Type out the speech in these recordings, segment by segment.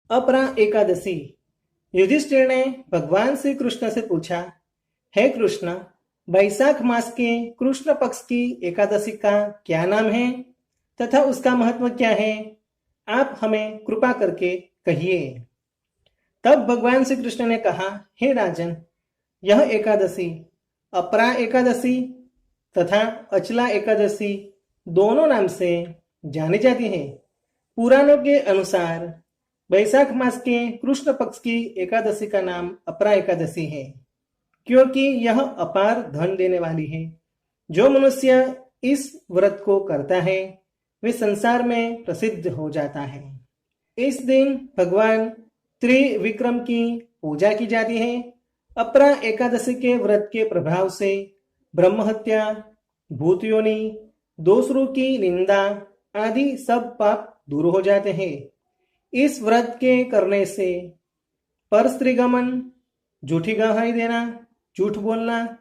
अपरा एकादशी। युधिष्ठिर ने भगवान श्री कृष्ण से पूछा, हे कृष्ण, वैशाख मास के कृष्ण पक्ष की एकादशी का क्या नाम है तथा उसका महत्व क्या है? आप हमें कृपा करके कहिए। तब भगवान श्री कृष्ण ने कहा, हे राजन, यह एकादशी अपरा एकादशी तथा अचला एकादशी दोनों नाम से जानी जाती है। पुराणों के अनुसार वैशाख मास के कृष्ण पक्ष की एकादशी का नाम अपरा एकादशी है, क्योंकि यह अपार धन देने वाली है। जो मनुष्य इस व्रत को करता है वे संसार में प्रसिद्ध हो जाता है। इस दिन भगवान त्रिविक्रम की पूजा की जाती है। अपरा एकादशी के व्रत के प्रभाव से ब्रह्महत्या, भूत योनि, दूसरों की निंदा आदि सब पाप दूर हो जाते हैं। इस व्रत के करने से पर स्त्रीगमन, झूठी गवाही देना, झूठ बोलना,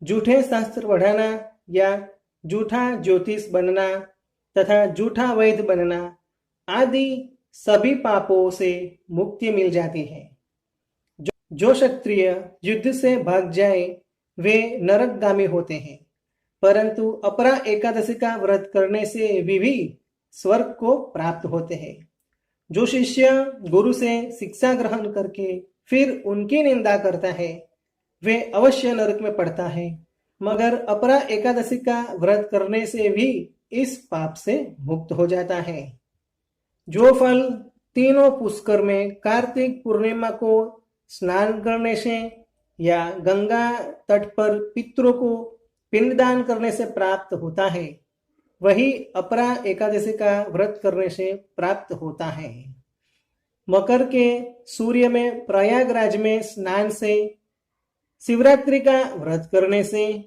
झूठे शास्त्र पढ़ाना या झूठा ज्योतिष बनना तथा झूठा वैद्य बनना आदि सभी पापों से मुक्ति मिल जाती है। जो क्षत्रिय युद्ध से भाग जाए वे नरकगामी होते हैं, परंतु अपरा एकादशी का व्रत करने से भी स्वर्ग को प्राप्त होते हैं। जो शिष्य गुरु से शिक्षा ग्रहण करके फिर उनकी निंदा करता है वे अवश्य नरक में पड़ता है, मगर अपरा एकादशी का व्रत करने से भी इस पाप से मुक्त हो जाता है। जो फल तीनों पुष्कर में कार्तिक पूर्णिमा को स्नान करने से या गंगा तट पर पितरों को पिंडदान करने से प्राप्त होता है, वही अपरा एकादशी का व्रत करने से प्राप्त होता है। मकर के सूर्य में प्रयागराज में स्नान से, शिवरात्रि का व्रत करने से,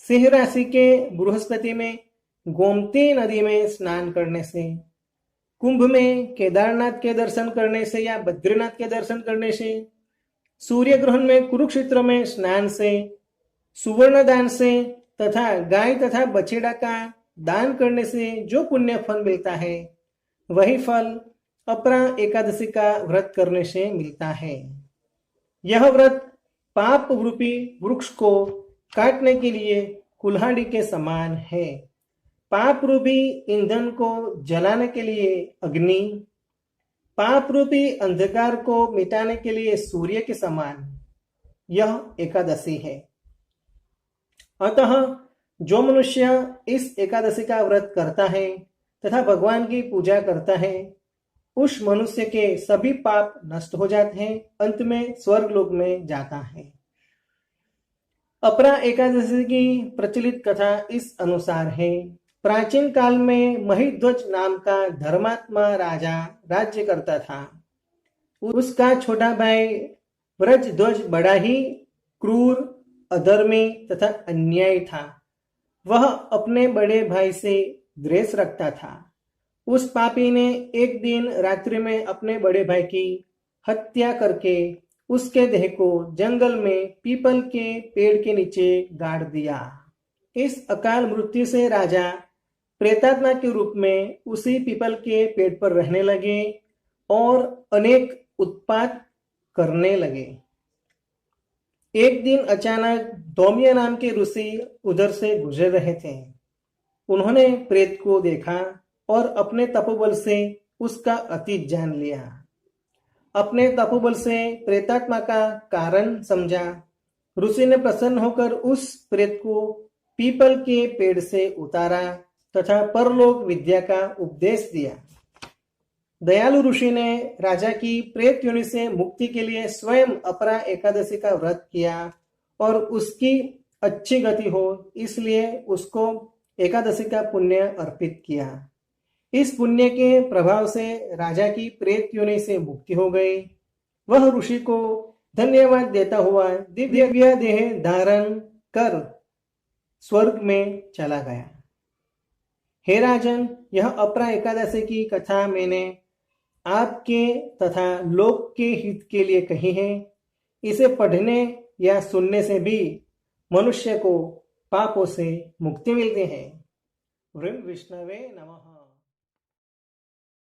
सिंह राशि के बृहस्पति में गोमती नदी में स्नान करने से, कुंभ में केदारनाथ के दर्शन करने से या बद्रीनाथ के दर्शन करने से, सूर्य ग्रहण में कुरुक्षेत्र में स्नान से, सुवर्ण दान से तथा गाय तथा बछड़ा का दान करने से जो पुण्य फल मिलता है वही फल अपरा एकादशी का व्रत करने से मिलता है। यह व्रत पाप रूपी वृक्ष को काटने के लिए कुल्हाड़ी के समान है। पाप रूपी ईंधन को जलाने के लिए अग्नि, पाप रूपी अंधकार को मिटाने के लिए सूर्य के समान यह एकादशी है। अतः जो मनुष्य इस एकादशी का व्रत करता है तथा भगवान की पूजा करता है उस मनुष्य के सभी पाप नष्ट हो जाते हैं, अंत में स्वर्ग लोक में जाता है। अपरा एकादशी की प्रचलित कथा इस अनुसार है। प्राचीन काल में महिध्वज नाम का धर्मात्मा राजा राज्य करता था। उसका छोटा भाई व्रजध्वज बड़ा ही क्रूर, अधर्मी तथा अन्यायी था। वह अपने बड़े भाई से द्वेष रखता था। उस पापी ने एक दिन रात्रि में अपने बड़े भाई की हत्या करके उसके देह को जंगल में पीपल के पेड़ के नीचे गाड़ दिया। इस अकाल मृत्यु से राजा प्रेतात्मा के रूप में उसी पीपल के पेड़ पर रहने लगे और अनेक उत्पात करने लगे। एक दिन अचानक धौम्य नाम के ऋषि उधर से गुजर रहे थे। उन्होंने प्रेत को देखा और अपने तपोबल से उसका अतीत जान लिया। अपने तपोबल से प्रेतात्मा का कारण समझा। ऋषि ने प्रसन्न होकर उस प्रेत को पीपल के पेड़ से उतारा तथा परलोक विद्या का उपदेश दिया। दयालु ऋषि ने राजा की प्रेत योनि से मुक्ति के लिए स्वयं अपरा एकादशी का व्रत किया और उसकी अच्छी गति हो इसलिए उसको एकादशी का पुण्य अर्पित किया। इस पुण्य के प्रभाव से राजा की प्रेत योनि से मुक्ति हो गई। वह ऋषि को धन्यवाद देता हुआ दिव्य देह धारण कर स्वर्ग में चला गया। हे राजन, यह अपरा एकादशी की कथा मैंने आपके तथा लोक के हित के लिए कही है। इसे पढ़ने या सुनने से भी मनुष्य को पापों से मुक्ति मिलती है। वृंद विष्णवे नमः।